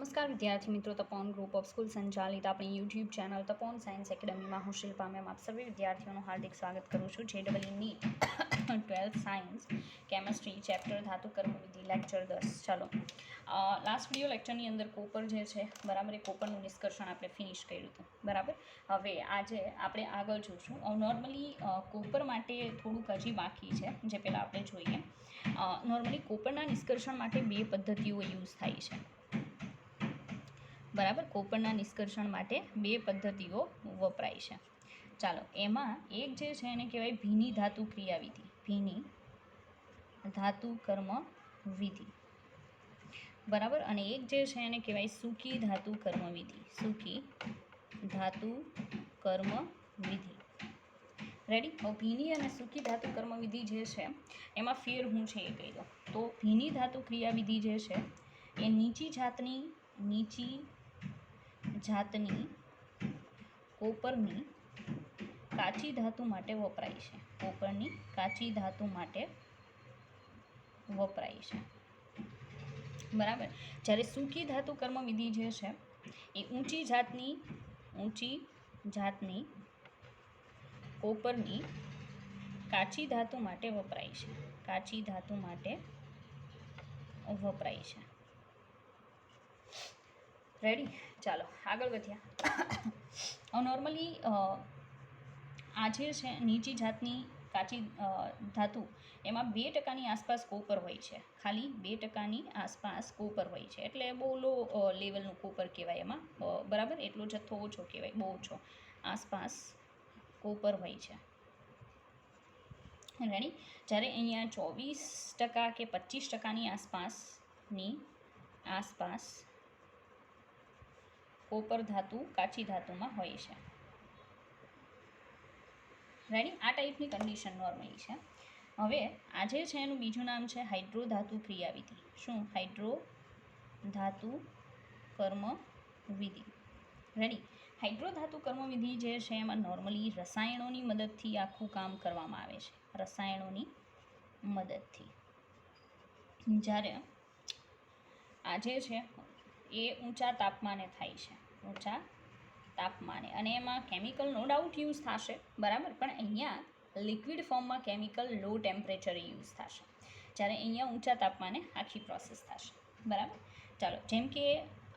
નમસ્કાર વિદ્યાર્થી મિત્રો, તપોન ગ્રુપ ઓફ સ્કૂલ સંચાલિત આપણી યુટ્યુબ ચેનલ તપોન સાયન્સ એકેડમીમાં હું શિલ્પા મેમ આપ સર્વે વિદ્યાર્થીઓનું હાર્દિક સ્વાગત કરું છું. JEE NEET 12th science chemistry chapter ધાતુ કર્મવિધિ લેક્ચર 10. ચાલો, લાસ્ટ વિડીયો લેક્ચરની અંદર કોપર જે છે બરાબર, એ કોપરનું નિષ્કર્ષણ આપણે ફિનિશ કર્યું હતું બરાબર. હવે આજે આપણે આગળ જોઈશું. નોર્મલી કોપર માટે થોડુંક હજી બાકી છે, જે પહેલાં આપણે જોઈએ. નોર્મલી કોપરના નિષ્કર્ષણ માટે બે પદ્ધતિઓ યુઝ થાય છે બરાબર. કોપરના નિષ્કર્ષણ માટે બે પદ્ધતિઓ વપરાય છે. ચાલો, એમાં એક જે છે એને કહેવાય ભીની ધાતુ ક્રિયાવિધિ, ભીની ધાતુ કર્મ વિધિ બરાબર. અને એક જે છે એને કહેવાય સૂકી ધાતુ કર્મવિધિ, સૂકી ધાતુ કર્મ વિધિ. રેડી? હવે ભીની અને સૂકી ધાતુ કર્મવિધિ જે છે એમાં ફેર હું છે એ કહી દઉં તો ભીની ધાતુ ક્રિયાવિધિ જે છે એ નીચી જાતની કોપરની કાચી ધાતુ માટે વપરાય છે, કોપરની કાચી ધાતુ માટે વપરાય છે બરાબર. જ્યારે સૂકી ધાતુ કર્મવિધિ જે છે એ ઊંચી જાતની કોપરની કાચી ધાતુ માટે વપરાય છે, કાચી ધાતુ માટે વપરાય છે. રેડી? ચાલો આગળ વધ્યા. નોર્મલી આ જે છે નીચી જાતની કાચી ધાતુ, એમાં 2% આસપાસ કોપર હોય છે, ખાલી 2% આસપાસ કોપર હોય છે. એટલે બહુ લો લેવલનું કોપર કહેવાય એમાં બરાબર. એટલો જથ્થો ઓછો કહેવાય, બહુ ઓછો આસપાસ કોપર હોય છે. રેડી? જ્યારે અહીંયા 24% કે 25%ની આસપાસ કોપર ધાતુ કાચી ધાતુમાં હોય છે. રેડી? આ ટાઈપની કન્ડિશન નોર્મલી છે. હવે આજે છે એનું બીજું નામ છે હાઇડ્રો ધાતુ ક્રિયાવિધિ. શું? હાઇડ્રો ધાતુ કર્મ વિધિ. રેડી? હાઇડ્રો ધાતુ કર્મવિધિ જે છે એમાં નોર્મલી રસાયણોની મદદથી આખું કામ કરવામાં આવે છે, રસાયણોની મદદથી. જ્યારે આ જે છે એ ઊંચા તાપમાને થાય છે, ઊંચા તાપમાને. અને એમાં કેમિકલ નો ડાઉટ યુઝ થશે બરાબર, પણ અહીંયા લિક્વિડ ફોર્મમાં કેમિકલ લો ટેમ્પરેચરે યુઝ થશે, જ્યારે અહીંયા ઊંચા તાપમાને આખી પ્રોસેસ થશે બરાબર. ચાલો, જેમ કે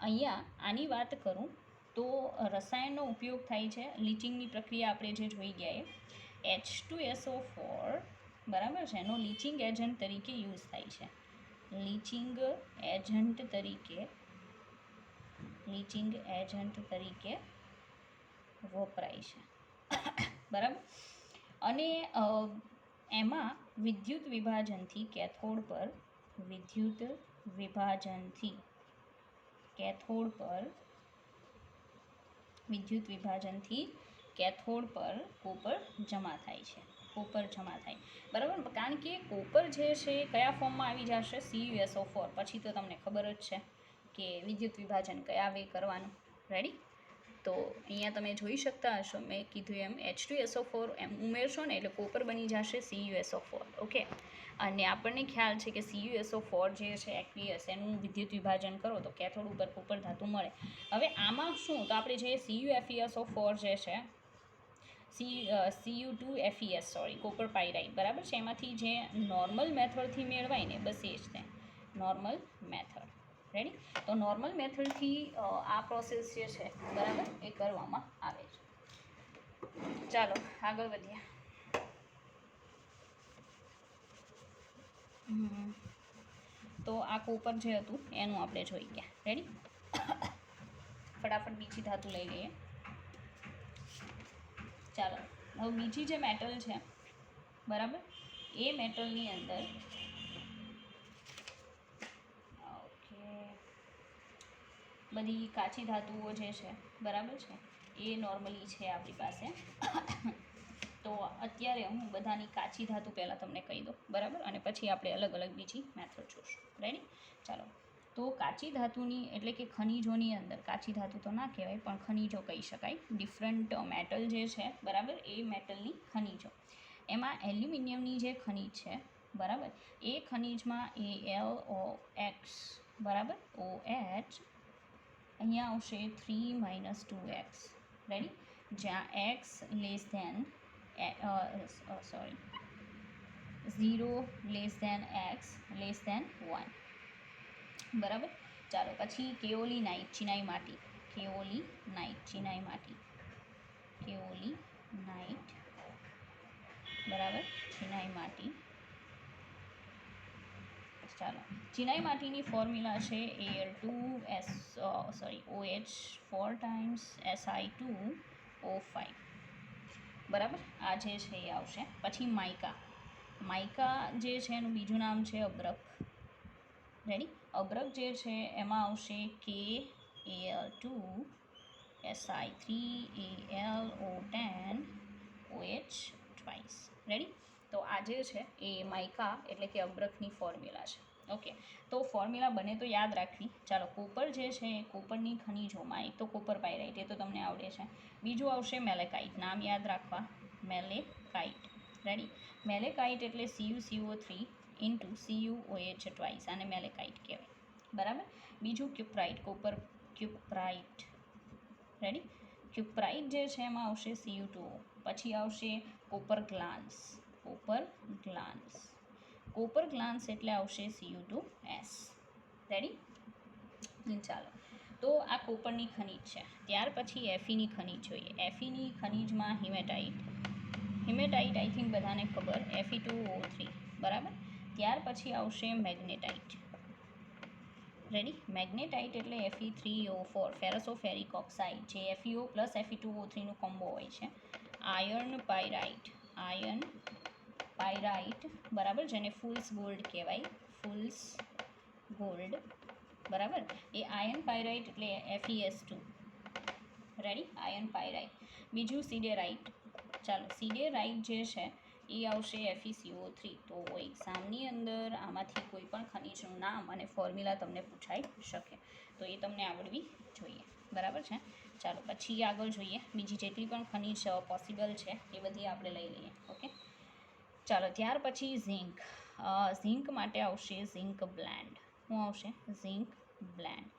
અહીંયા આની વાત કરું તો રસાયણનો ઉપયોગ થાય છે, લીચિંગની પ્રક્રિયા આપણે જે જોઈ ગયા એ H2SO4 બરાબર છે, એનો લીચિંગ એજન્ટ તરીકે યુઝ થાય છે, લીચિંગ એજન્ટ તરીકે વપરાય છે બરાબર. અને એમાં વિદ્યુત વિભાજનથી કેથોડ પર કેથોડ પર કોપર જમા થાય બરાબર. કારણ કે કોપર જે છે એ કયા ફોર્મમાં આવી જશે? CuSO4. પછી તો તમને ખબર જ છે કે વિદ્યુત વિભાજન કયા વે કરવાનું. રેડી? તો અહીંયા તમે જોઈ શકતા હશો, મેં કીધું એમ H2SO4 એમ ઉમેરશો ને એટલે કોપર બની જશે CuSO4. ઓકે. અને આપણને ખ્યાલ છે કે CuSO4 જે છે એક્વિયસ, એનું વિદ્યુત વિભાજન કરો તો કેથોડ ઉપર કોપર ધાતુ મળે. હવે આમાં શું, તો આપણે જે CuFeSO4 જે છે Cu2FeS કોપર પાયરાઇડ બરાબર છે, એમાંથી જે નોર્મલ મેથડથી મેળવાય ને બસ એ જ તે નોર્મલ મેથડ. રેડી? તો નોર્મલ મેથડથી આ પ્રોસેસ જે છે બરાબર એ કરવામાં આવે છે. ચાલો આગળ વધીએ. તો આ કોપર જે હતું એનું આપણે જોઈ ગયા. રેડી? ફટાફટ બીજી ધાતુ લઈ લઈએ. ચાલો, હવે બીજી જે મેટલ છે બરાબર, એ મેટલની અંદર બધી કાચી ધાતુઓ જે છે બરાબર છે એ નોર્મલી છે આપણી પાસે. તો અત્યારે હું બધાની કાચી ધાતુ પહેલાં તમને કહી દઉં બરાબર, અને પછી આપણે અલગ અલગ બીજી મેથડ જોઈશું. રેડી? ચાલો, તો કાચી ધાતુની એટલે કે ખનિજોની અંદર, કાચી ધાતુ તો ના કહેવાય પણ ખનિજો કહી શકાય, ડિફરન્ટ મેટલ જે છે બરાબર, એ મેટલની ખનિજો. એમાં એલ્યુમિનિયમની જે ખનિજ છે બરાબર, એ ખનિજમાં AlOX બરાબર, OH અહીંયા આવશે 3 - 2x. રેડી, જ્યાં x less than sorry 0 less than x less than 1. બરાબર. ચાલો પછી કેઓલી નાઇટ ચિનાઈ માટી, કેઓલી નાઇટ ચિનાઈ માટી, કેઓલી નાઇટ બરાબર ચિનાઈ માટી. ચાલો ચિનાઈ માટીની ફોર્મ્યુલા છે Al2S OH 4 ટાઈમ્સ Si2O5. બરાબર, આ જે છે એ આવશે. પછી માઇકા, માઇકા જે છે એનું બીજું નામ છે અબ્રક. રેડી, અબ્રક જે છે એમાં આવશે KAl2Si3AlO10OH ટ્વાઇસ. રેડી, તો આ જે છે એ માઇકા એટલે કે અબ્રકની ફોર્મ્યુલા છે. ઓકે, તો ફોર્મ્યુલા બને તો યાદ રાખવી. ચાલો, કોપર જે છે એ કોપરની ખનિજોમાં એક તો કોપર પાયરાઇટ, એ તો તમને આવડે છે. બીજું આવશે મેલેકાઇટ, નામ યાદ રાખવા, મેલેકાઇટ. રેડી, મેલેકાઇટ એટલે CuCO3 ઇન્ટુ CuOH ટ્વાઇસ, આને મેલેકાઇટ કહેવાય. બરાબર. બીજું ક્યુપ્રાઇટ, કોપર ક્યુપ્રાઇટ. રેડી, ક્યુપ્રાઇટ જે છે એમાં આવશે Cu2O. પછી આવશે copper Glance, copper Glance, copper Glance એટલે આવશે Cu2S. રેડી, ચાલો, તો આ કોપરની ખનિજ છે. ત્યાર પછી એફીની ખનિજ જોઈએ. એફીની ખનિજમાં હિમેટાઇટ, હિમેટાઇટ આઈ થિંક બધાને ખબર, Fe2O3. બરાબર. ત્યાર પછી આવશે મેગ્નેટાઇટ. રેડી, મેગ્નેટાઇટ એટલે Fe3O4, ફેરસોફેરિક ઓક્સાઇડ, જે FeO પ્લસ Fe2O3નું કોમ્બો હોય છે. આયર્ન પાયરાઇટ, આયર્ન પાયરાઇટ બરાબર, જેને ફૂલ્સ ગોલ્ડ કહેવાય, ફૂલ્સ ગોલ્ડ. બરાબર, એ આયર્ન પાયરાઇટ એટલે FeS2. Ready, iron pyrite. બીજું સિડેરાઇટ. ચાલો, સિડેરાઇટ જે છે એ આવશે FeCO3. તો એક્ઝામની અંદર આમાંથી કોઈ પણ ખનિજનું નામ અને ફોર્મ્યુલા તમને પૂછાઈ શકે, તો એ તમને આવડવી જોઈએ. બરાબર છે. ચાલો પછી આગળ જોઈએ, બીજી જેટલી પણ ખનિજ પોસિબલ છે એ બધી આપણે લઈ લઈએ. ઓકે, ચાલો ત્યાર પછી ઝિંક. ઝિંક માટે આવશે ઝિંક બ્લેન્ડ. શું આવશે? Zinc blend.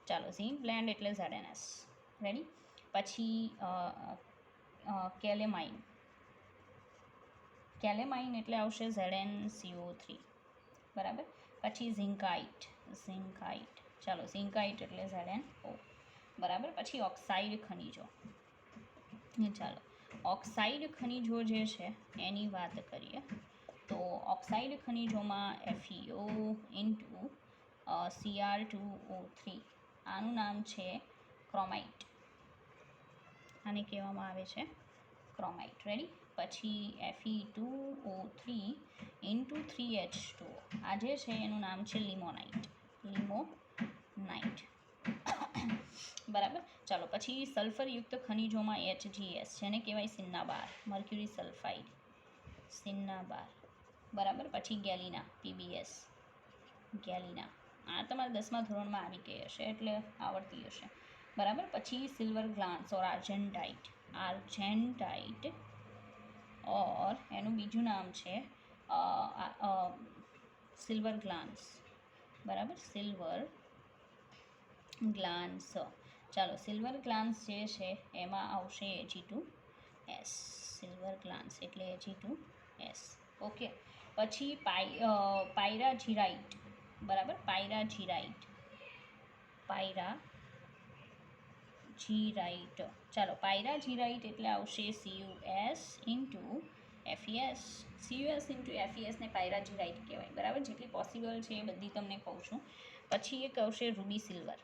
ચાલો, ઝિંક બ્લેન્ડ એટલે ZnS. રેડી, પછી કેલેમાઇન, કેલેમાઇન એટલે આવશે ZnCO3. બરાબર. પછી ઝિંકાઇટ, ઝિંકાઇટ. ચાલો, ઝિંકાઇટ એટલે ZnO. બરાબર. પછી ઓક્સાઇડ ખનિજો. ચાલો, ઓક્સાઇડ ખનિજો જે છે એની વાત કરીએ તો ઓક્સાઇડ ખનિજોમાં FeO ઇન્ટુ Cr2O3, આનું નામ છે ક્રોમાઇટ, આને કહેવામાં આવે છે ક્રોમાઇટ. રેડી, પછી Fe2O3 ઇન્ટુ 3H2O, આ જે છે એનું નામ છે લિમોનાઇટ, લિમોનાઇટ. બરાબર. ચાલો, પછી સલ્ફરયુક્ત ખનિજોમાં HGS, જેને કહેવાય સિન્નાબાર, મર્ક્યુરી સલ્ફાઇડ, સિન્નાબાર. બરાબર. પછી ગેલિના, PbS, ગેલિના. આ તમારા 10મા ધોરણમાં આવી ગઈ હશે એટલે આવડતી હશે. બરાબર. પછી સિલ્વર ગ્લાન્સ ઓર આર્જેન્ટાઇટ, આર્જેન્ટાઇટ ઓર એનું બીજું નામ છે સિલ્વર ગ્લાન્સ. બરાબર, સિલ્વર ગ્લાન્સ. ચાલો, સિલ્વર ગ્લાન્સ જે છે એમાં આવશે Ag2S, સિલ્વર ગ્લાન્સ એટલે Ag2S. ઓકે, પછી પાયરાજીરાઇટ. બરાબર, પાયરાજીરાઇટ, પાયરાજીરાઇટ. ચાલો, પાયરાજીરાઇટ એટલે આવશે CuS into FeS, CuS into FeS ને પાયરાજીરાઇટ કહેવાય. બરાબર, જેટલી પોસિબલ છે એ બધી તમને કહું છું. પછી એક આવશે રૂબી સિલ્વર.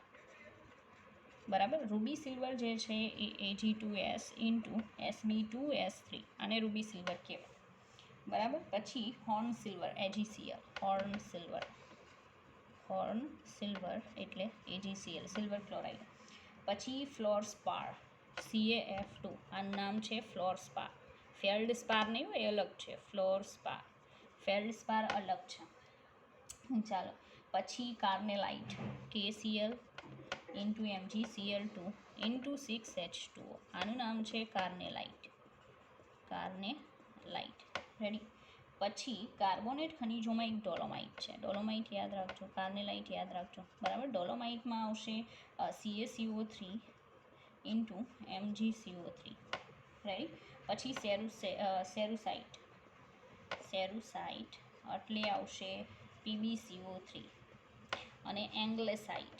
બરાબર, રૂબી સિલ્વર જે છે એ Ag2S ઇન્ટુ Sb2S3, આને રૂબી સિલ્વર કહેવાય. બરાબર. પછી horn silver, AgCl, horn silver, horn silver એટલે AgCl, સિલ્વર ક્લોરાઇડ. પછી ફ્લોરસ્પાર, CaF2, આનું નામ છે ફ્લોરસ્પાર. ફેલ્ડસ્પાર નહીં હોય, એ અલગ છે, ફ્લોરસ્પાર, ફેલ્ડસ્પાર અલગ છે. ચાલો, પછી કાર્નેલાઇટ, KCl into MgCl2 into 6H2O, આનું નામ છે કાર્નેલાઇટ, કાર્નેલાઇટ. રેડી, પછી કાર્બોનેટ ખનિજોમાં એક ડોલોમાઇટ છે. ડોલોમાઇટ યાદ રાખજો, કાર્નેલાઇટ યાદ રાખજો, બરાબર. ડોલોમાઇટમાં આવશે CaCO3 ઇન્ટુ MgCO3, રાઈટ. પછી સેરુસાઇટ એટલે આવશે PbCO3 અને એંગ્લેસાઇટ,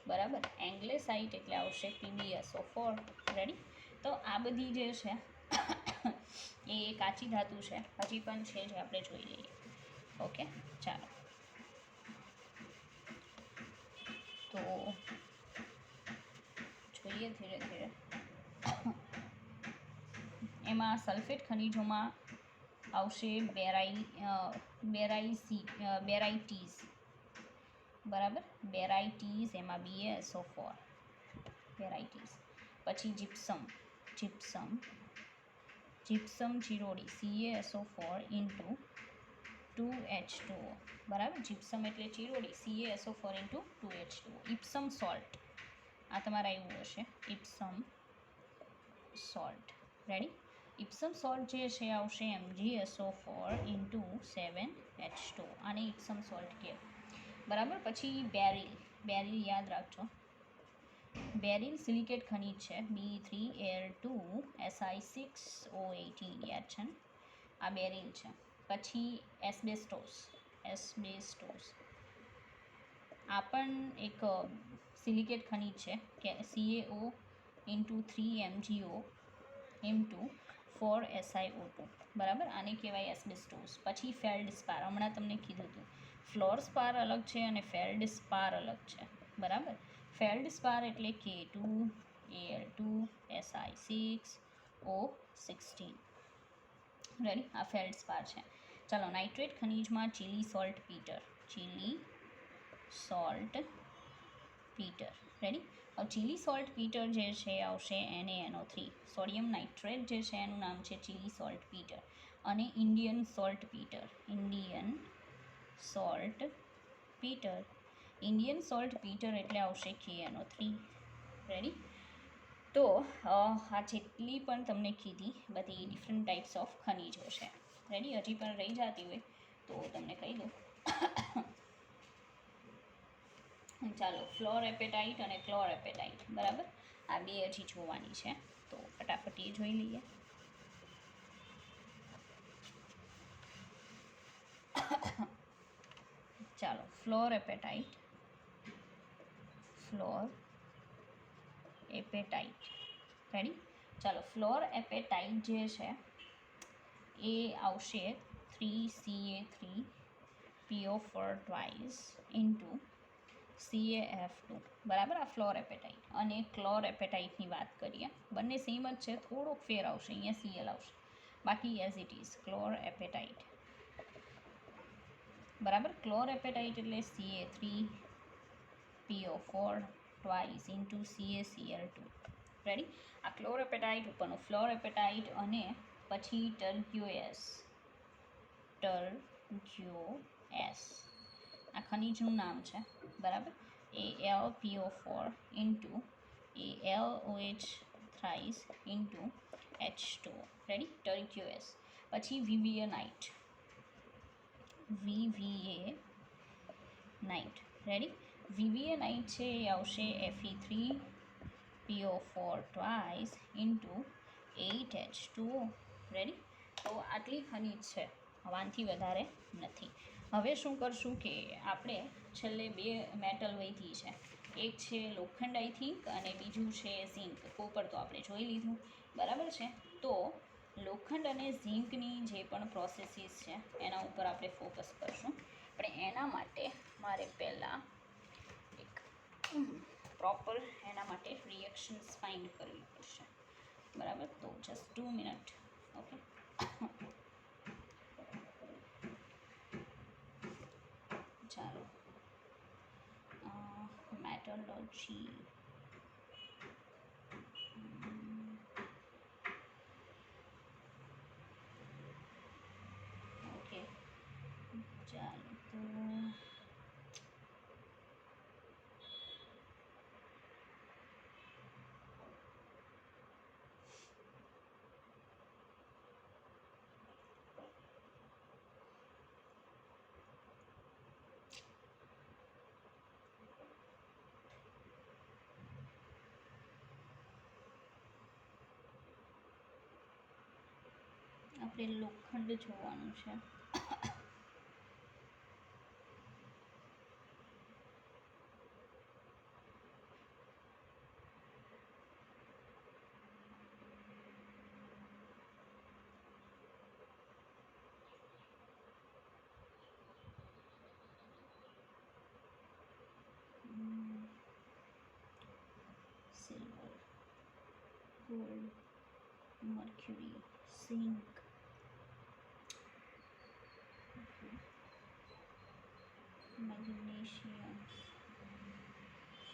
બરાબર. એંગ્લેસાઇટ એટલે આવશે PbSO4, રેડી. તો આ બધી જે છે એ કાચી ધાતુ છે, હજી પણ છે જે આપણે જોઈ લઈએ. ઓકે, ચાલો. તો જોઈએ ધીરે ધીરે. એમાં સલ્ફેટ ખનિજોમાં આવશે બેરાઇટીઝ, બરાબર. બેરાઇટીઝ, એમાં BaSO4, બેરાઇટીઝ. પછી જીપ્સમ જીરોડી, CaSO4 ઇન્ટુ 2H2O, બરાબર. જીપ્સમ એટલે ચીરોડી, CaSO4 ઇન્ટુ 2H2O. ઇપ્સમ સોલ્ટ, આ તમારે આવ્યું હશે, ઇપ્સમ સોલ્ટ, રેડી. ઇપ્સમ સોલ્ટ જે છે આવશે MgSO4 ઇન્ટુ 7H2O, આને ઇપ્સમ સોલ્ટ કહેવાય, બરાબર. પછી બેરિલ યાદ રાખજો. બેરિલ સિલિકેટ ખનિજ છે, B3Al2Si6O18, યાદ છે ને, આ બેરિલ છે. પછી એસ્બેસ્ટોસ, આ પણ એક સિલિકેટ ખનિજ છે કે CaO into 3MgO into 4SiO2, બરાબર. આને કહેવાય એસ્બેસ્ટોસ. પછી ફેલ્ડસ્પાર, હમણાં તમને કીધું હતું, ફ્લોરસ્પાર અલગ છે અને ફેલ્ડસ્પાર અલગ છે, બરાબર. ફેલ્ડસ્પાર એટલે K2Al2Si6O16, રેડી. આ ફેલ્ડસ્પાર છે. ચાલો, નાઇટ્રેટ ખનિજમાં ચીલી સોલ્ટ પીટર, રેડી. હવે ચીલી સોલ્ટ પીટર જે છે આવશે NaNO3. સોડિયમ નાઇટ્રેટ જે છે એનું નામ છે ચીલી સોલ્ટ પીટર. અને ઇન્ડિયન સોલ્ટ પીટર એટલે આવશે KNO3, રેડી. તો આ જેટલી પણ તમને કીધી બધી ડિફરન્ટ ટાઈપ્સ ઓફ ખનિજો છે, રેડી. હજી પણ રહી જતી હોય તો તમને કહી દઉં. ચાલો, ફ્લોર એપેટાઇટ અને ક્લોર એપેટાઇટ, બરાબર. આ બે હજી જોવાની છે, તો ફટાફટ એ જોઈ લઈએ. ચાલો, ફ્લોર એપેટાઇટ, રેડી. ચાલો, ફ્લોર એપેટાઇટ જે છે એ આવશે 3Ca3PO4 ટ્વાઇસ ઇન્ટુ CaF2, બરાબર. આ ફ્લોર એપેટાઇટ. અને ક્લોર એપેટાઇટની વાત કરીએ, બંને સેમ જ છે, થોડોક ફેર આવશે, અહીંયા Cl આવશે, બાકી એઝ ઇટ ઇઝ ક્લોર એપેટાઇટ, બરાબર. ક્લોર એપેટાઇટ એટલે Ca3PO4 twice into CaCl2, ready. આ ક્લોર એપેટાઇટ ઉપરનું ફ્લોર એપેટાઇટ. અને પછી ટર્ક્યુએસ, આ ખનિજનું નામ છે, બરાબર. Al PO4 into AlOH thrice into H2O, ready. Turquoise. પછી વિવિયનાઇટ, રેડી. વિવિયનાઇટ છે એ આવશે Fe3PO4 twice into 8H2O, ready. તો આટલી ખનિજ છે, વાનથી વધારે નથી. હવે શું કરશું કે આપણે છેલ્લે બે મેટલ વધી છે, એક છે લોખંડ આઈ થિંક, અને બીજું છે ઝિંક. કોપર તો આપણે જોઈ લીધું, બરાબર છે. તો લોખંડ અને ઝિંકની જે પણ પ્રોસેસીસ છે એના ઉપર આપણે ફોકસ કરશું. પણ એના માટે મારે પહેલાં એક પ્રોપર એના માટે રિએક્શન્સ ફાઇન્ડ કરવી પડશે, બરાબર. તો જસ્ટ 2 મિનિટ. ઓકે, ચાલો. મેટોલોજી, ઓકે, ચાલો. તો આપણે લોખંડ જોવાનું છે. Silver, gold, mercury, zinc, magnesium,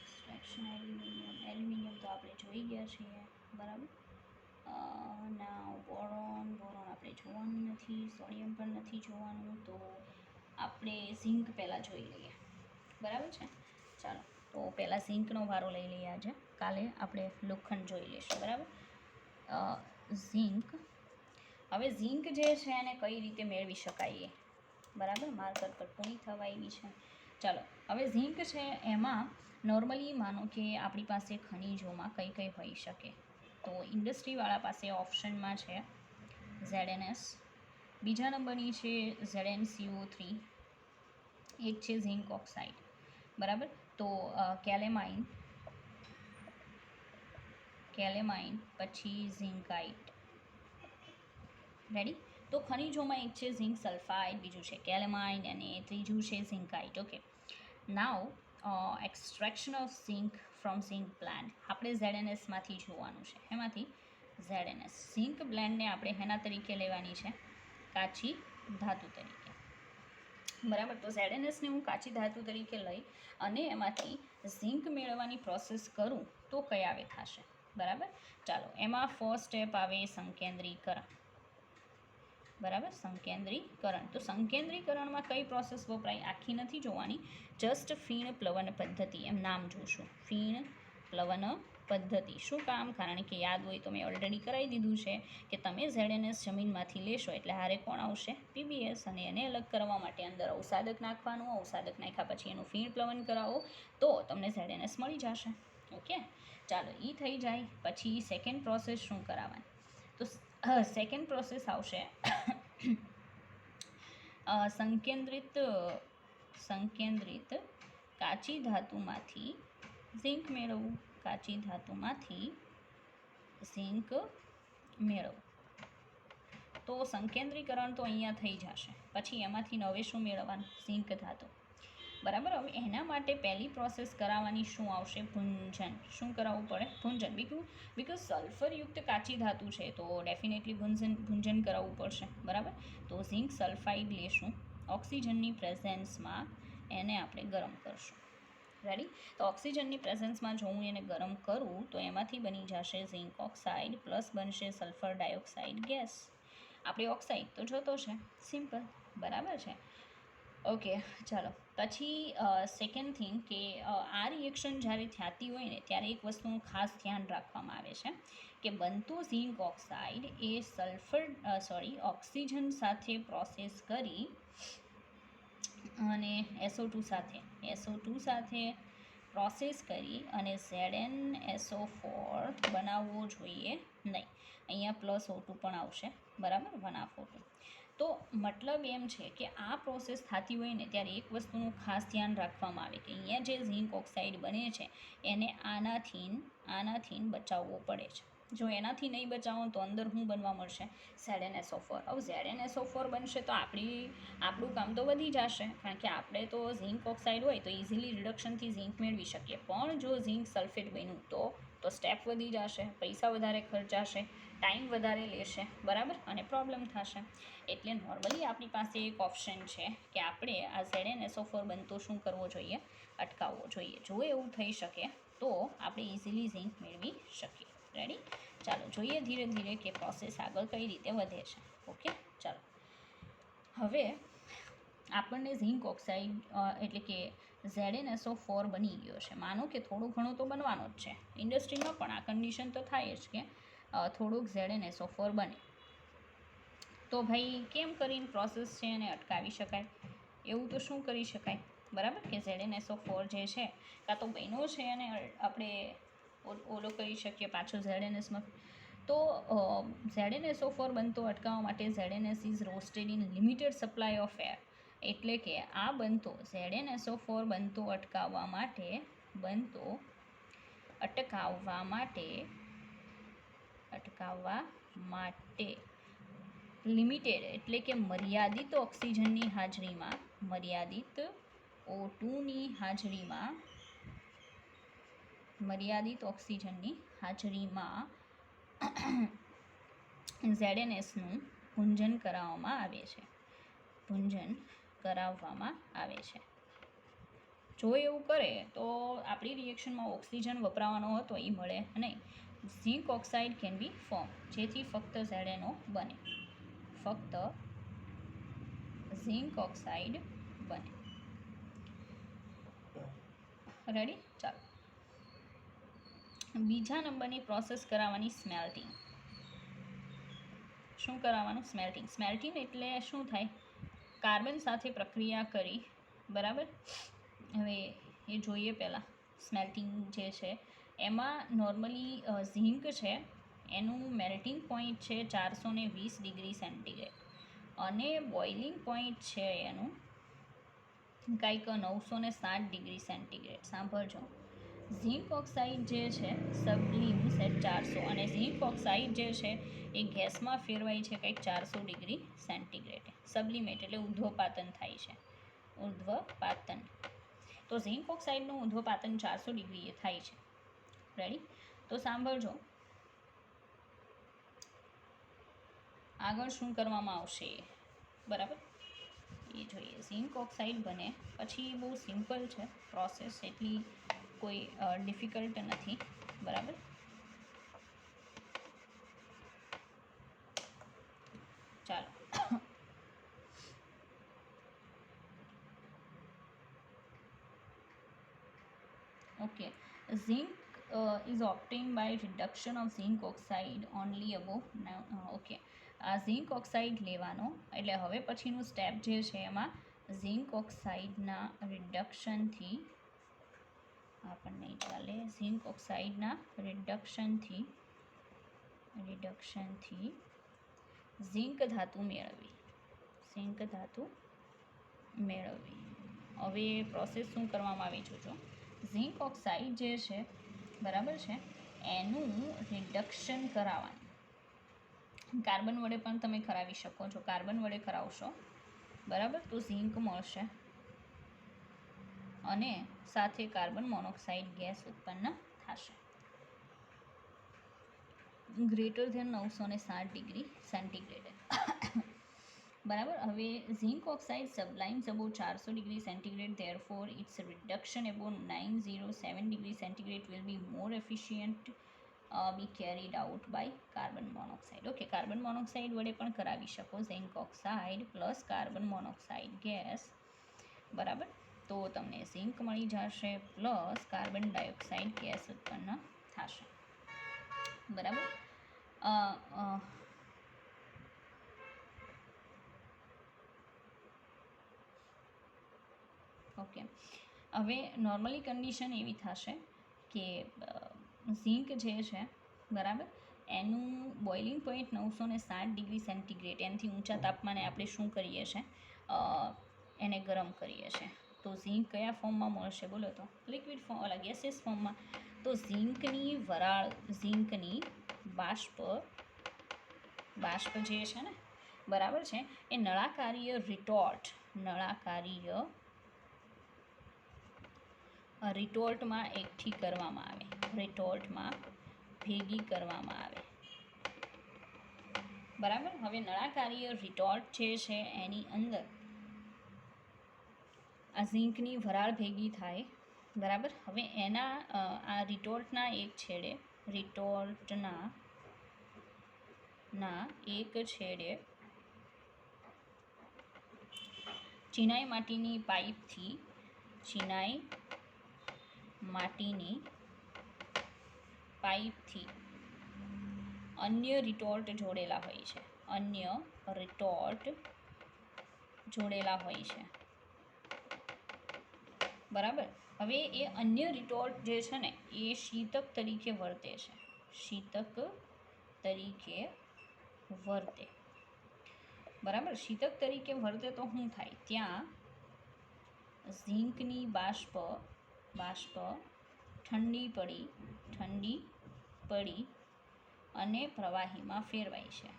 extraction aluminium તો આપણે જોઈ ગયા છીએ, બરાબર. ના બોરોન આપણે જોવાનું નથી, સોડિયમ પણ નથી જોવાનું, તો આપણે ઝિંક પહેલાં જોઈ લઈએ, બરાબર છે. ચાલો, તો પહેલાં ઝિંકનો વારો લઈ લઈએ આજે, કાલે આપણે લોખંડ જોઈ લઈશું, બરાબર. ઝિંક, હવે ઝિંક જે છે એને કઈ રીતે મેળવી શકાય, બરાબર. માર્કર પર પૂરી થવા આવી છે. ચાલો, હવે ઝિંક છે એમાં નોર્મલી માનો કે આપણી પાસે ખનિજોમાં કઈ કઈ હોઈ શકે, તો ઇન્ડસ્ટ્રીવાળા પાસે ઓપ્શનમાં છે ZnS, બીજા નંબરની છે ZnCO3, એક છે ઝિંક ઓક્સાઇડ, બરાબર. તો કેલેમાઇન, પછી ઝિંકાઇટ, રેડી. તો ખનિજોમાં એક છે ઝિંક સલ્ફાઇડ, બીજું છે કેલેમાઇન અને ત્રીજું છે zincite. Okay, now extraction of zinc from zinc plant આપણે ZnSમાંથી જોવાનું છે. એમાંથી ZnS ઝિંક બ્લેન્ડને આપણે એના તરીકે લેવાની છે, કાચી ધાતુ તરીકે, બરાબર. તો ZnSને હું કાચી ધાતુ તરીકે લઈ અને એમાંથી ઝિંક મેળવવાની પ્રોસેસ કરું તો કઈ આવે થશે, બરાબર. ચાલો, એમાં ફર્સ્ટ સ્ટેપ આવે સંકેન્દ્રીકરણ, બરાબર. સંકેન્દ્રીકરણ, તો સંકેન્દ્રીકરણમાં કઈ પ્રોસેસ વપરાય આખી નથી જોવાની, જસ્ટ ફીણ પ્લવન પદ્ધતિ એમ નામ જોશું, ફીણ પ્લવન પદ્ધતિ. શું કામ? કારણ કે યાદ હોય તો મેં ઓલરેડી કરાવી દીધું છે કે તમે ZnS જમીનમાંથી લેશો એટલે હારે કોણ આવશે, PbS, અને એને અલગ કરવા માટે અંદર અવસાદક નાખવાનું, અવસાદક નાખ્યા પછી એનું ફીણ પ્લવન કરાવો તો તમને ZnS મળી જશે. ઓકે, ચાલો, એ થઈ જાય પછી સેકન્ડ પ્રોસેસ શું કરાવવાની, તો સેકન્ડ પ્રોસેસ આવશે સંકેન્દ્રિત કાચી ધાતુમાંથી ઝિંક મેળવવું, કાચી ધાતુમાંથી ઝિંક મેળવવું. તો સંકેન્દ્રીકરણ તો અહીંયા થઈ જશે, પછી એમાંથી નવે શું મેળવવાનું, ઝિંક ધાતુ, બરાબર. હવે એના માટે પહેલી પ્રોસેસ કરાવવાની શું આવશે, ભૂંજન. શું કરાવવું પડે, ભૂંજન. બીકોઝ સલ્ફરયુક્ત કાચી ધાતુ છે તો ડેફિનેટલી ભૂંજન કરાવવું પડશે, બરાબર. તો ઝિંક સલ્ફાઇડ લેશું, ઓક્સિજનની પ્રેઝન્સમાં એને આપણે ગરમ કરશું, રેડી. તો ઓક્સિજનની પ્રેઝન્સમાં જો હું એને ગરમ કરું તો એમાંથી બની જશે ઝિંક ઓક્સાઇડ પ્લસ બનશે સલ્ફર ડાયોક્સાઇડ ગેસ. આપણે ઓક્સાઇડ તો જોતો છે, સિમ્પલ, બરાબર છે. ઓકે, ચાલો, પછી સેકન્ડ થિંગ કે આ રિએક્શન જ્યારે થતી હોય ને ત્યારે એક વસ્તુનું ખાસ ધ્યાન રાખવામાં આવે છે કે બનતું ઝિંક ઓક્સાઇડ એ ઓક્સિજન સાથે પ્રોસેસ કરી અને SO2 સાથે પ્રોસેસ કરી અને ZnSO4 બનાવવો જોઈએ નહીં. અહીંયા +O2 પણ આવશે, બરાબર, 1/2O2. તો મતલબ એમ છે કે આ પ્રોસેસ થતી હોય ને ત્યારે એક વસ્તુનું ખાસ ધ્યાન રાખવામાં આવે કે અહીંયા જે ઝિંક ઓક્સાઇડ બને છે એને આનાથી બચાવવો પડે છે. જો એનાથી નહીં બચાવો તો અંદર શું બનવા મળશે, ZnSO4. હવે ZnSO4 બનશે તો આપણું કામ તો વધી જશે, કારણ કે આપણે તો ઝિંક ઓક્સાઇડ હોય તો ઇઝીલી રિડક્શનથી ઝિંક મેળવી શકીએ, પણ જો ઝિંક સલ્ફેટ બન્યું તો સ્ટેપ વધી જશે, પૈસા વધારે ખર્ચાશે, ટાઈમ વધારે લેશે, બરાબર, અને પ્રોબ્લેમ થશે. એટલે નોર્મલી આપણી પાસે એક ઓપ્શન છે કે આપણે આ ZnSO4 બનતો શું કરવો જોઈએ, અટકાવવો જોઈએ. જો એવું થઈ શકે તો આપણે ઇઝીલી ઝિંક મેળવી શકીએ, રેડી. ચાલો, જોઈએ ધીરે ધીરે કે પ્રોસેસ આગળ કઈ રીતે વધે છે. ઓકે, ચાલો, હવે આપણને ઝિંક ઓક્સાઇડ એટલે કે ZnSO4 બની ગયો છે. માનો કે થોડું ઘણું તો બનવાનો જ છે, ઇન્ડસ્ટ્રીમાં પણ આ કન્ડિશન તો થાય જ કે થોડુંક ZnSO4 બને. તો ભાઈ કેમ કરીને પ્રોસેસ છે એને અટકાવી શકાય, એવું તો શું કરી શકાય, બરાબર, કે ZnSO4 જે છે કાં તો બન્યો છે અને આપણે ઓલો કરી શકીએ, પાછો ZnSમાં તો ZnSO4 બનતો અટકાવવા માટે ZnS is roasted in limited supply of air, એટલે કે આ બનતો ZnSO4 બનતો અટકાવવા માટે લિમિટેડ એટલે કે મર્યાદિત ઓક્સિજનની હાજરીમાં, મર્યાદિત ઓક્સિજનની હાજરીમાં ZnSનું ભુંજન કરાવવામાં આવે છે. જો એવું કરે તો આપણી રિએક્શનમાં ઓક્સિજન વપરાવાનો હતો એ મળે નહીં. Zinc oxide can be form, જેથી ફક્ત ZnO બને, ફક્ત ઝિંક ઓક્સાઇડ બને. રેડી? ચાલો, બીજા નંબરની પ્રોસેસ કરાવવાની સ્મેલ્ટિંગ. શું કરાવવાનું? સ્મેલ્ટિંગ એટલે શું થાય? કાર્બન સાથે પ્રક્રિયા કરી, બરાબર. હવે એ જોઈએ પહેલાં. સ્મેલ્ટિંગ જે છે એમાં નોર્મલી ઝિંક છે એનું મેલ્ટિંગ પોઈન્ટ છે 420 ડિગ્રી સેન્ટીગ્રેડ અને બોઇલિંગ પોઈન્ટ છે એનું કંઈક 960 ડિગ્રી સેન્ટીગ્રેડ. સાંભળજો, ઝિંક ઓક્સાઇડ જે છે સબલિમ સેટ 400 અને ઝિંક ઓક્સાઇડ જે છે એ ગેસમાં ફેરવાય છે કંઈક 400 ડિગ્રી સેન્ટીગ્રેડ. સબલિમેટ એટલે ઉર્ધ્વપાતન થાય છે, ઉર્ધ્વપાતન. તો ઝિંક ઓક્સાઇડનું ઉર્ધ્વપાતન 400 ડિગ્રીએ થાય છે. રેડી? તો સાંભળજો, આગળ શું કરવામાં આવશે, બરાબર એ જોઈએ. ઝિંક ઓક્સાઇડ બને પછી બહુ સિમ્પલ છે પ્રોસેસ, એટલી કોઈ ડિફિકલ્ટ નથી, બરાબર. ચાલો, okay. Zinc is obtained by reduction of zinc oxide only above. Okay, આ ઝિંક ઓક્સાઇડ લેવાનો, એટલે હવે પછીનું સ્ટેપ જે છે એમાં ઝિંક ઓક્સાઇડના રિડક્શનથી આપણને ચાલે. ઝિંક ઓક્સાઇડના રિડક્શનથી ઝિંક ધાતુ મેળવવી. હવે પ્રોસેસ શું કરવામાં આવી જોજો. ઝિંક ઓક્સાઇડ જે છે, બરાબર છે, એનું રિડક્શન કરાવવાનું. કાર્બન વડે પણ તમે કરાવી શકો છો. કાર્બન વડે કરાવશો, બરાબર, તો ઝિંક મળશે અને સાથે કાર્બન મોનોક્સાઇડ ગેસ ઉત્પન્ન થશે ગ્રેટર ધેન 960 ડિગ્રી સેન્ટીગ્રેડ. બરાબર. હવે zinc oxide sublimes above 400 degree centigrade, therefore its reduction above 907 degree centigrade will be more efficient be carried out by carbon monoxide. Okay, carbon monoxide વડે પણ કરાવી શકો. Zinc oxide plus carbon monoxide gas, બરાબર, તો તમને zinc મળી જશે plus carbon dioxide gas ઉત્પન્ન થશે, બરાબર. ઓકે, હવે નોર્મલી કન્ડિશન એવી થશે કે ઝિંક જે છે, બરાબર, એનું બોઇલિંગ પોઈન્ટ 960 ડિગ્રી સેન્ટીગ્રેડ, એનાથી ઊંચા તાપમાને આપણે શું કરીએ છીએ, એને ગરમ કરીએ છીએ. તો ઝિંક કયા ફોર્મમાં મળશે બોલો તો? લિક્વિડ ફોર્મ, ઓલા ગેસિયસ ફોર્મમાં. તો ઝિંકની વરાળ, ઝિંકની બાષ્પ જે છે ને, બરાબર છે, એ નળાકારીય રિટોર્ટમાં એકઠી કરવામાં આવે, રિટોર્ટમાં ભેગી કરવામાં આવે, બરાબર. હવે નળાકારીય રિટોર્ટ જે છે એની અંદર આ ઝિંકની વરાળ ભેગી થાય, બરાબર. હવે એના આ રિટોર્ટના એક છેડે ચિનાઈ માટીની પાઇપથી અન્ય રિટોર્ટ જોડેલા હોય છે, બરાબર. હવે એ અન્ય રિટોર્ટ જે છે ને એ શીતક તરીકે વર્તે છે, શીતક તરીકે વર્તે. બરાબર, શીતક તરીકે વર્તે તો શું થાય? ત્યાં ઝીંકની બાષ્પ ઠંડી પડી અને પ્રવાહીમાં ફેરવાય છે.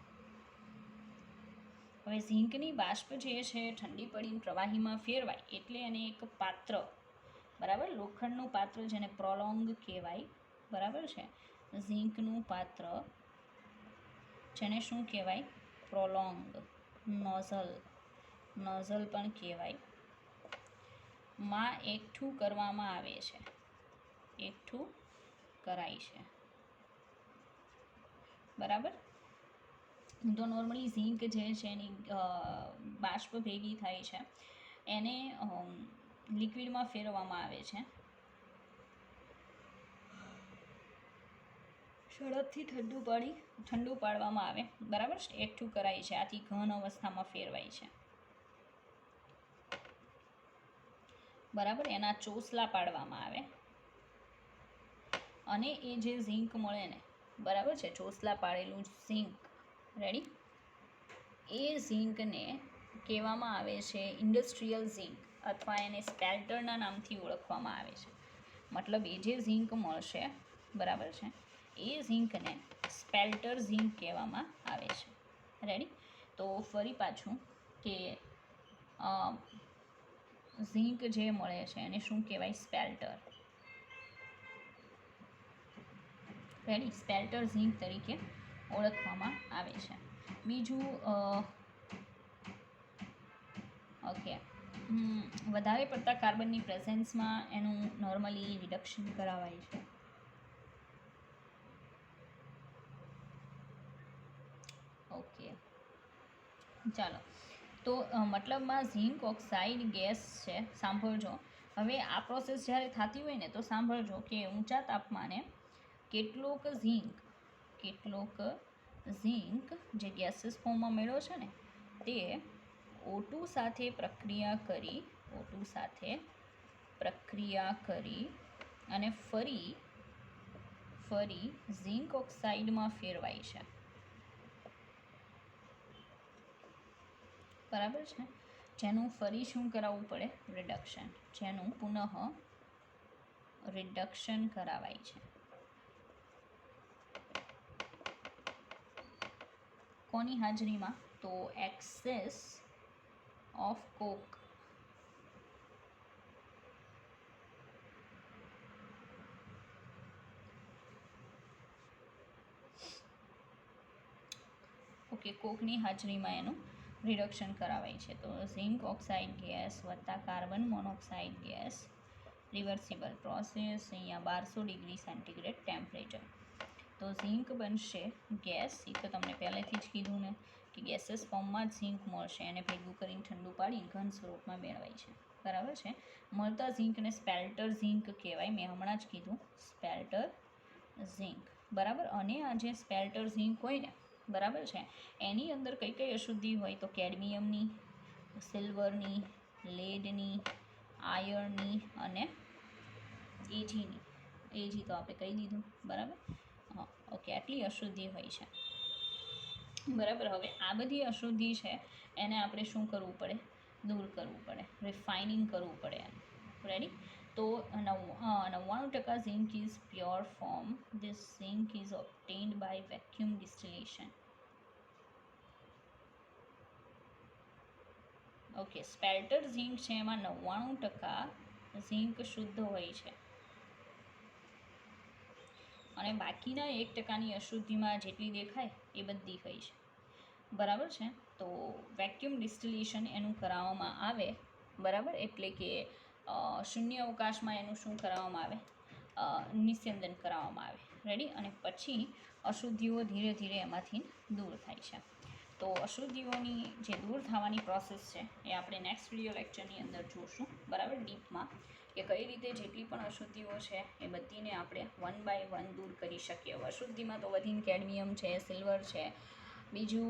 હવે ઝીંકની બાષ્પ જે છે ઠંડી પડીને પ્રવાહીમાં ફેરવાય એટલે એને એક પાત્ર, બરાબર, લોખંડનું પાત્ર જેને પ્રોલોંગ કહેવાય, બરાબર છે, ઝીંકનું પાત્ર જેને શું કહેવાય? પ્રોલોંગ, નોઝલ પણ કહેવાય, માં એકઠું કરવામાં આવે છે, એકઠું કરાય છે. બરાબર, તો નોર્મલી ઝીંક જે છે એની બાષ્પ ભેગી થાય છે, એને લિક્વિડમાં ફેરવવામાં આવે છે, ઝડપથી ઠંડુ પાડવામાં આવે, બરાબર, એકઠું કરાય છે, આથી ઘન અવસ્થામાં ફેરવાય છે. બરાબર, એના ચોસલા પાડવામાં આવે અને એ જે ઝીંક મળે ને, બરાબર છે, ચોસલા પાડેલું ઝીંક, રેડી, એ ઝીંકને કહેવામાં આવે છે ઇન્ડસ્ટ્રીયલ ઝીંક, અથવા એને સ્પેલ્ટરના નામથી ઓળખવામાં આવે છે. મતલબ એ જે ઝીંક મળશે, બરાબર છે, એ ઝીંકને સ્પેલ્ટર ઝીંક કહેવામાં આવે છે. રેડી, તો ફરી પાછું કે ઝીંક જે મળે છે એને શું કહેવાય? સ્પેલ્ટર. રેડી, સ્પેલ્ટર ઝીંક તરીકે ઓળખવામાં આવે છે. બીજું, ઓકે, વધારે પડતા કાર્બનની પ્રેઝન્સમાં એનું નોર્મલી રિડક્શન કરાવાય છે. ઓકે, ચાલો, તો મતલબમાં ઝીંક ઓક્સાઇડ ગેસ છે. સાંભળજો, હવે આ પ્રોસેસ જ્યારે થતી હોય ને તો સાંભળજો કે ઊંચા તાપમાને કેટલોક ઝીંક જે ગેસીસ ફોર્મમાં મેળવ્યો છે ને તે O2 સાથે પ્રક્રિયા કરી અને ફરી ઝીંક ઓક્સાઇડમાં ફેરવાય છે. બરાબર છે, જેનું ફરી શું કરાવવું પડે? રિડક્શન, જેનું પુનઃ રિડક્શન કરાવાય છે. કોની હાજરીમાં? તો એક્સેસ ઓફ કોક, ઓકે, કોકની હાજરીમાં એનું રિડક્શન કરાવાય છે. તો ઝીંક ઓક્સાઇડ ગેસ વત્તા carbon monoxide gas, reversible process, અહીંયા 1200 ડિગ્રી સેન્ટીગ્રેડ ટેમ્પરેચર. તો ઝીંક બનશે ગેસ, એ તો તમને પહેલેથી જ કીધું ને કે ગેસીસ ફોર્મમાં જ ઝીંક મળશે, એને ભેગું કરીને ઠંડુ પાડી ઘન સ્વરૂપમાં મેળવાય છે. બરાબર છે, મળતા ઝીંકને સ્પેલ્ટર ઝીંક કહેવાય, મેં હમણાં જ કીધું, સ્પેલ્ટર ઝીંક. બરાબર, અને આ જે સ્પેલ્ટર ઝીંક હોય ને, બરાબર છે, એની અંદર કઈ કઈ અશુદ્ધિ હોય? તો કેડમિયમની, સિલ્વરની, લેડની, આયર્નની અને એજીની. એજી તો આપણે કહી દીધું, બરાબર, હા, ઓકે, આટલી અશુદ્ધિ હોય છે. બરાબર, હવે આ બધી અશુદ્ધિ છે એને આપણે શું કરવું પડે? દૂર કરવું પડે, રિફાઇનિંગ કરવું પડે એનું. રેડી, તો 99% zinc is pure form. This zinc is obtained by vacuum distillation. Okay, spelter zinc છે એમાં 99% ઝીંક શુદ્ધ હોય છે અને બાકીના 1%ની અશુદ્ધિમાં જેટલી દેખાય એ બધી હોય છે. બરાબર છે, તો વેક્યુમ ડિસ્ટિલેશન એનું કરાવવામાં આવે, બરાબર, એટલે કે શૂન્ય અવકાશમાં એનું શું કરાવવામાં આવે? નિસ્યંદન કરાવવામાં આવે. રેડી, અને પછી અશુદ્ધિઓ ધીરે ધીરે એમાંથી દૂર થાય છે. તો અશુદ્ધિઓની જે દૂર થવાની પ્રોસેસ છે એ આપણે નેક્સ્ટ વિડીયો લેક્ચરની અંદર જોશું, બરાબર, ડીપમાં, કે કઈ રીતે જેટલી પણ અશુદ્ધિઓ છે એ બધીને આપણે 1 બાય 1 દૂર કરી શકીએ. અશુદ્ધિમાં તો વધીને કેડમિયમ છે, સિલ્વર છે, બીજું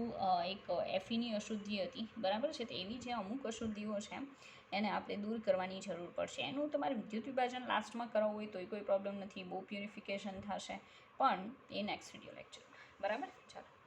એક એફીની અશુદ્ધિ હતી, બરાબર છે, તો એવી જે અમુક અશુદ્ધિઓ છે એને આપણે દૂર કરવાની જરૂર પડશે. એનું તમારે વિદ્યુત વિભાજન લાસ્ટમાં કરાવવું હોય તોય કોઈ પ્રોબ્લેમ નથી, બહુ પ્યુરિફિકેશન થશે, પણ એ નેક્સ્ટ વિડીયો લેક્ચર. બરાબર. ચાલો.